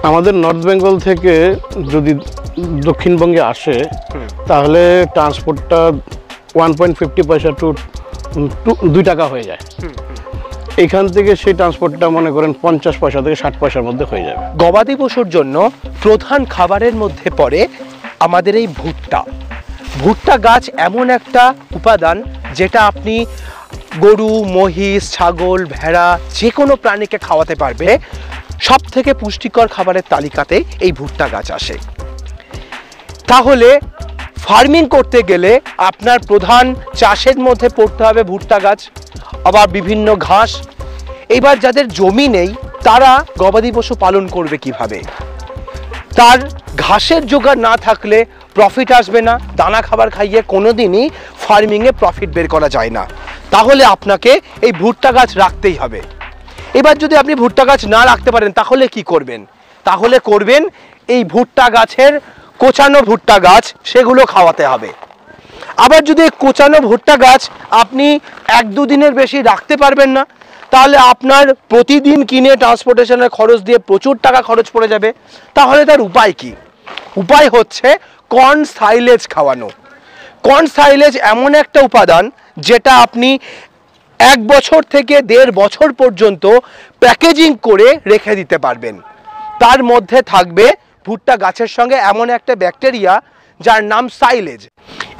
আমাদের নর্থ বেঙ্গল থেকে যদি দক্ষিণবঙ্গে আসে তাহলে ট্রান্সপোর্টটা 1.50 পয়সা টু 2 টাকা হয়ে যায়। এখান থেকে সেই ট্রান্সপোর্টটা মনে করেন 50 পয়সা থেকে 60 পয়সার মধ্যে হয়ে যাবে। গবাদি পশুর জন্য প্রধান খাবারের মধ্যে পড়ে আমাদের এই ভুট্টা। ভুট্টা গাছ এমন একটা উপাদান যেটা আপনি গরু, মহিষ, ছাগল, ভেড়া যে কোনো প্রাণীকে খাওয়াতে পারবে। সব থেকে পুষ্টিকর খাবারের তালিকাতে এই ভুট্টা গাছ আসে। তাহলে ফার্মিং করতে গেলে আপনার প্রধান চাষের মধ্যে পড়তে হবে ভুট্টা গাছ, আবার বিভিন্ন ঘাস। এবার যাদের জমি নেই তারা গবাদি পশু পালন করবে কিভাবে? তার ঘাসের জোগাড় না থাকলে প্রফিট আসবে না। দানা খাবার খাইয়ে কোনোদিনই ফার্মিংয়ে প্রফিট বের করা যায় না। তাহলে আপনাকে এই ভুট্টা গাছ রাখতেই হবে। এবার যদি আপনি ভুট্টা গাছ না রাখতে পারেন তাহলে কি করবেন? তাহলে করবেন এই ভুট্টা গাছের কোচানো ভুট্টা গাছ, সেগুলো খাওয়াতে হবে। আবার যদি কোচানো ভুট্টা গাছ আপনি 1-2 দিনের বেশি রাখতে পারবেন না, তাহলে আপনার প্রতিদিন কিনে ট্রান্সপোর্টেশনের খরচ দিয়ে প্রচুর টাকা খরচ পড়ে যাবে। তাহলে তার উপায় কি? উপায় হচ্ছে কর্ন সাইলেজ খাওয়ানো। কর্ন সাইলেজ এমন একটা উপাদান যেটা আপনি 1 বছর থেকে 1.5 বছর পর্যন্ত প্যাকেজিং করে রেখে দিতে পারবেন। তার মধ্যে থাকবে ভুট্টা গাছের সঙ্গে এমন একটা ব্যাকটেরিয়া যার নাম সাইলেজ।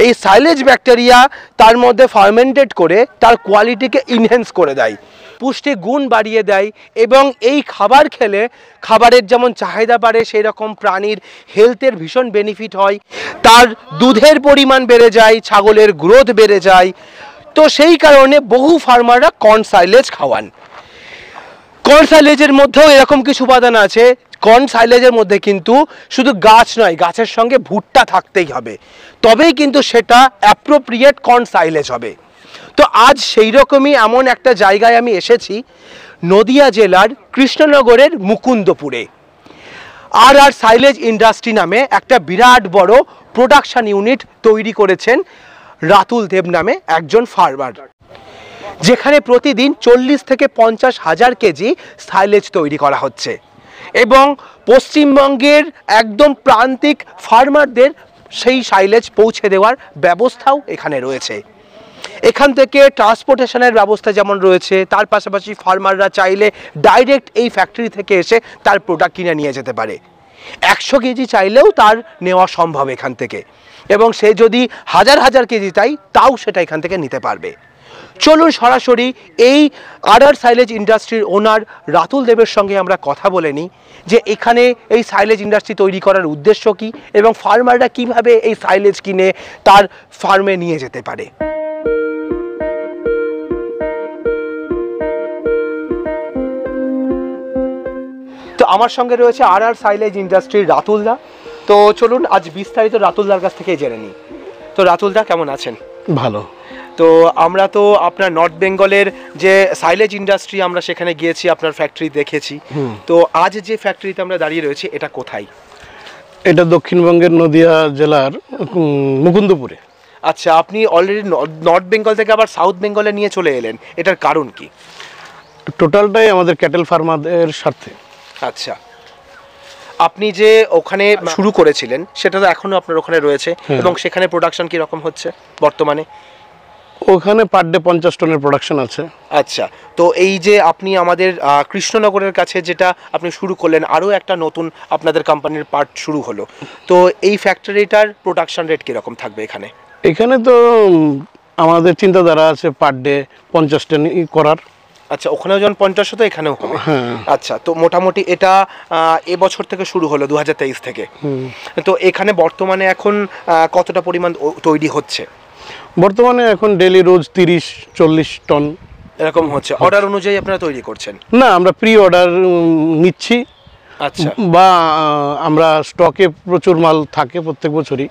এই সাইলেজ ব্যাকটেরিয়া তার মধ্যে ফার্মেন্টেড করে তার কোয়ালিটিকে ইনহ্যান্স করে দেয়, পুষ্টি গুণ বাড়িয়ে দেয়, এবং এই খাবার খেলে খাবারের যেমন চাহিদা বাড়ে সেই রকম প্রাণীর হেলথের ভীষণ বেনিফিট হয়। তার দুধের পরিমাণ বেড়ে যায়, ছাগলের গ্রোথ বেড়ে যায়। তো সেই কারণে বহু ফার্মাররা কর্ন সাইলেজ খাওয়ান। কর্ন সাইলেজের মধ্যেও এরকম কিছু উপাদান আছে। কর্ন সাইলেজের মধ্যে কিন্তু শুধু গাছ নয়, গাছের সঙ্গে ভুট্টা থাকতেই হবে, তবেই কিন্তু সেটা অ্যাপ্রোপ্রিয়েট কর্ন সাইলেজ হবে। তো আজ সেই রকমই এমন একটা জায়গায় আমি এসেছি, নদিয়া জেলার কৃষ্ণনগরের মুকুন্দপুরে। আর সাইলেজ ইন্ডাস্ট্রি নামে একটা বিরাট বড় প্রোডাকশন ইউনিট তৈরি করেছেন রাতুল দেব নামে একজন ফার্মার, যেখানে প্রতিদিন 40 থেকে 50 হাজার কেজি সাইলেজ তৈরি করা হচ্ছে। এবং পশ্চিমবঙ্গের একদম প্রান্তিক ফার্মারদের সেই সাইলেজ পৌঁছে দেওয়ার ব্যবস্থাও এখানে রয়েছে। এখান থেকে ট্রান্সপোর্টেশনের ব্যবস্থা যেমন রয়েছে, তার পাশাপাশি ফার্মাররা চাইলে ডাইরেক্ট এই ফ্যাক্টরি থেকে এসে তার প্রোডাক্ট কিনে নিয়ে যেতে পারে। 100 কেজি চাইলেও তার নেওয়া সম্ভব এখান থেকে, এবং সে যদি হাজার হাজার কেজি চাই তাও সেটা এখান থেকে নিতে পারবে। চলুন সরাসরি এই সাইলেজ ইন্ডাস্ট্রির ওনার রাতুল দেবের সঙ্গে আমরা কথা বলে নিই যে এখানে এই সাইলেজ ইন্ডাস্ট্রি তৈরি করার উদ্দেশ্য কী এবং ফার্মাররা কিভাবে এই সাইলেজ কিনে তার ফার্মে নিয়ে যেতে পারে। তো আমার সঙ্গে রয়েছে সাইলেজ ইন্ডাস্ট্রির রাতুলদা। তো চলুন আজ বিস্তারিত রাতুলদার কাছ থেকে জেনে নিই। তো রাতুলদা কেমন আছেন? ভালো। তো আমরা তো আপনার নর্থ বেঙ্গলের যে সাইলেজ ইন্ডাস্ট্রি আমরা সেখানে গিয়েছি, আপনার ফ্যাক্টরি দেখেছি। তো আজ যে ফ্যাক্টরিতে আমরা দাঁড়িয়ে রয়েছি এটা কোথায়? এটা দক্ষিণবঙ্গের নদিয়া জেলার মুকুন্দপুরে। আচ্ছা, আপনি অলরেডি নর্থ বেঙ্গল থেকে আবার সাউথ বেঙ্গলে নিয়ে চলে এলেন, এটার কারণ কি? টোটালটাই আমাদের ক্যাটেল ফার্মারদের স্বার্থে। আচ্ছা, আপনি যে ওখানে শুরু করেছিলেন সেটা তো এখনো আপনার ওখানে রয়েছে, এবং সেখানে প্রোডাকশন কি রকম হচ্ছে বর্তমানে? ওখানে পার ডে 50 টনের প্রোডাকশন আছে। আচ্ছা, তো এই যে আপনি আমাদের কৃষ্ণনগরের কাছে যেটা আপনি শুরু করলেন, আরও একটা নতুন আপনাদের কোম্পানির পার্ট শুরু হলো, তো এই ফ্যাক্টরিটার প্রোডাকশন রেট কীরকম থাকবে এখানে? এখানে তো আমাদের চিন্তাধারা আছে পার ডে 50 টন করার। আচ্ছা, ওখানেও যখন 50 তো এখানেও হবে। আচ্ছা, তো মোটামুটি এটা এবছর থেকে শুরু হলো 2023 থেকে। তো এখানে বর্তমানে এখন কতটা পরিমাণ তৈরি হচ্ছে? বর্তমানে এখন ডেলি রোজ 30-40 টন এরকম হচ্ছে। অর্ডার অনুযায়ী আপনারা তৈরি করছেন? না, আমরা প্রি অর্ডার নিচ্ছি। আচ্ছা, বা আমরা স্টকে প্রচুর মাল থাকে প্রত্যেক বছরই,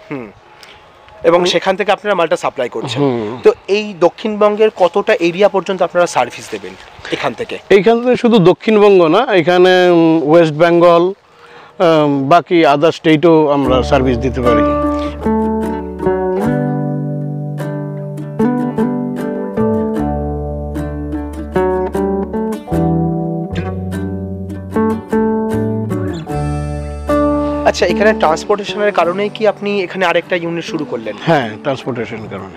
এবং সেখান থেকে আপনারা মালটা সাপ্লাই করছেন। তো এই দক্ষিণবঙ্গের কতটা এরিয়া পর্যন্ত আপনারা সার্ভিস দেবেন এখান থেকে? এইখান থেকে শুধু দক্ষিণবঙ্গ না, এখানে ওয়েস্ট বেঙ্গল, বাকি আদার স্টেটও আমরা সার্ভিস দিতে পারি। আচ্ছা, এখানে ট্রান্সপোর্টেশনের কারণেই কি আপনি এখানে আরেকটা ইউনিট শুরু করলেন? হ্যাঁ, ট্রান্সপোর্টেশনের কারণে।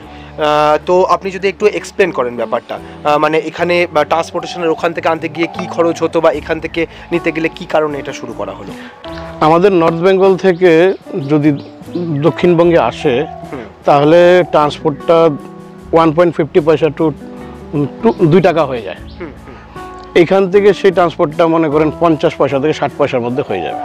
তো আপনি যদি একটু এক্সপ্লেন করেন ব্যাপারটা, মানে এখানে ট্রান্সপোর্টেশনের ওখান থেকে আনতে গিয়ে কি খরচ হতো বা এখান থেকে নিতে গেলে কি কারণে এটা শুরু করা হলো? আমাদের নর্থ বেঙ্গল থেকে যদি দক্ষিণবঙ্গে আসে তাহলে ট্রান্সপোর্টটা 1.50 পয়সা টু 2 টাকা হয়ে যায়। এখান থেকে সেই ট্রান্সপোর্টটা মনে করেন 50 পয়সা থেকে 60 পয়সার মধ্যে হয়ে যাবে।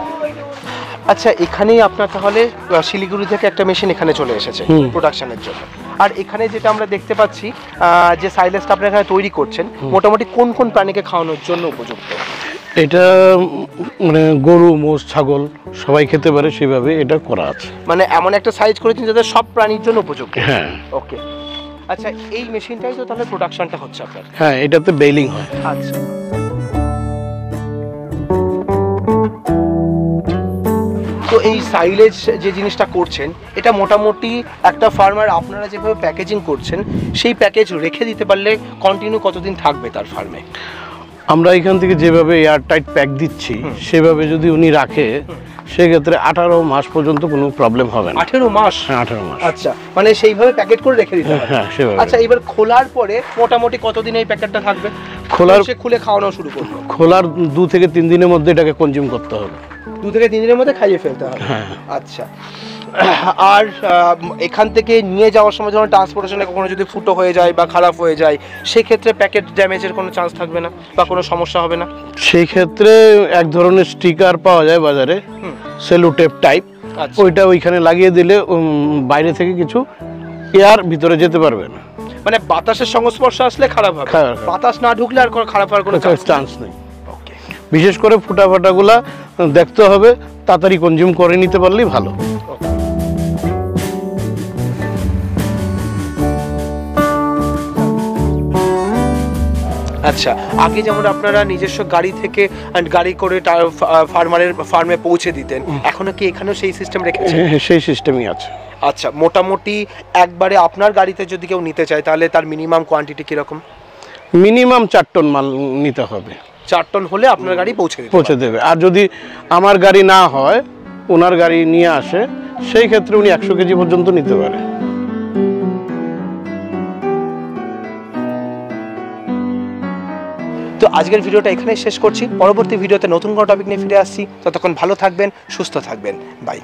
আচ্ছা, এখানেই আপনার তাহলে শিলিগুড়ি থেকে একটা মেশিন এখানে চলে এসেছে প্রোডাকশনের জন্য। আর এখানে যেটা আমরা দেখতে পাচ্ছি যে সাইলেজটা আপনারা এখানে তৈরি করছেন, মোটামুটি কোন কোন প্রাণীকে খাওয়ানোর জন্য উপযুক্ত? এটা মানে গরু, মোষ, ছাগল সবাই খেতে পারে, সেভাবে এটা করা আছে। মানে এমন একটা সাইজ করেছেন যাতে সব প্রাণীর জন্য উপযুক্ত। হ্যাঁ, ওকে। আচ্ছা, এই মেশিনটাই তো তাহলে প্রোডাকশনটা হচ্ছে আপনার? হ্যাঁ, এটাতে বেলিং হয়। আচ্ছা, তো এই সাইলেজ যে জিনিসটা করছেন, এটা মোটামুটি একটা ফার্মার আপনারা যেভাবে প্যাকেজিং করছেন সেই প্যাকেজ রেখে দিতে পারলে কন্টিনিউ কতদিন থাকবে তার ফার্মে? আমরা এখান থেকে যেভাবে এয়ার টাইট প্যাক দিচ্ছি সেভাবে যদি উনি রাখে সেক্ষেত্রে 18 মাস পর্যন্ত কোনো প্রবলেম হবে না। 18 মাস? হ্যাঁ, 18 মাস। আচ্ছা, মানে সেইভাবে প্যাকেট করে রেখে দিতে হবে? হ্যাঁ, সেভাবে। আচ্ছা, এবার খোলার পরে মোটামুটি কতদিন এই প্যাকেটটা থাকবে? খুলে খাওয়ানো শুরু করবো? খোলার 2 থেকে 3 দিনের মধ্যে এটাকে কনজিউম করতে হবে। 2 থেকে 3 দিনের মধ্যে খাইয়ে ফেলতে হবে? হ্যাঁ। আচ্ছা, আর এখান থেকে নিয়ে যাওয়ার সময় যখন ট্রান্সপোর্টেশনে কখনো যদি ফুটো হয়ে যায় বা খারাপ হয়ে যায় সেক্ষেত্রে প্যাকেট ড্যামেজের কোনো চান্স থাকবে না বা কোনো সমস্যা হবে না? সেই ক্ষেত্রে এক ধরনের স্টিকার পাওয়া যায় বাজারে, সেলুটেপ টাইপ। ওইটা ওইখানে লাগিয়ে দিলে বাইরে থেকে কিছু এয়ার ভিতরে যেতে পারবে না। মানে বাতাসের সংস্পর্শে আসলে খারাপ হবে, বাতাস না ঢুকলে আর খারাপ হওয়ার কোনো চান্স নেই। বিশেষ করে ফুটাফাটাগুলা দেখতে হবে, তাড়াতাড়ি কনজিউম করে নিতে পারলেই ভালো। আচ্ছা, আগে যেমন আপনারা নিজস্ব গাড়ি থেকে গাড়ি করে ফার্মারের ফার্মে পৌঁছে দিতেন, এখনো কি এখানেও সেই সিস্টেম রেখেছেন? সেই সিস্টেমই আছে। আচ্ছা, মোটামুটি একবারে আপনার গাড়িতে যদি কেউ নিতে চায় তাহলে তার মিনিমাম কোয়ান্টিটি কিরকম? মিনিমাম 4 টন মাল নিতে হবে। 4 টন হলে আপনার গাড়ি পৌঁছে দেবে। আর যদি আমার গাড়ি না হয়, ওনার গাড়ি নিয়ে আসে, সেই ক্ষেত্রে উনি 100 কেজি পর্যন্ত নিতে পারে। তো আজকের ভিডিওটা এখানেই শেষ করছি। পরবর্তী ভিডিওতে নতুন কোনো টপিক নিয়ে ফিরে আসছি। ততক্ষণ ভালো থাকবেন, সুস্থ থাকবেন। বাই।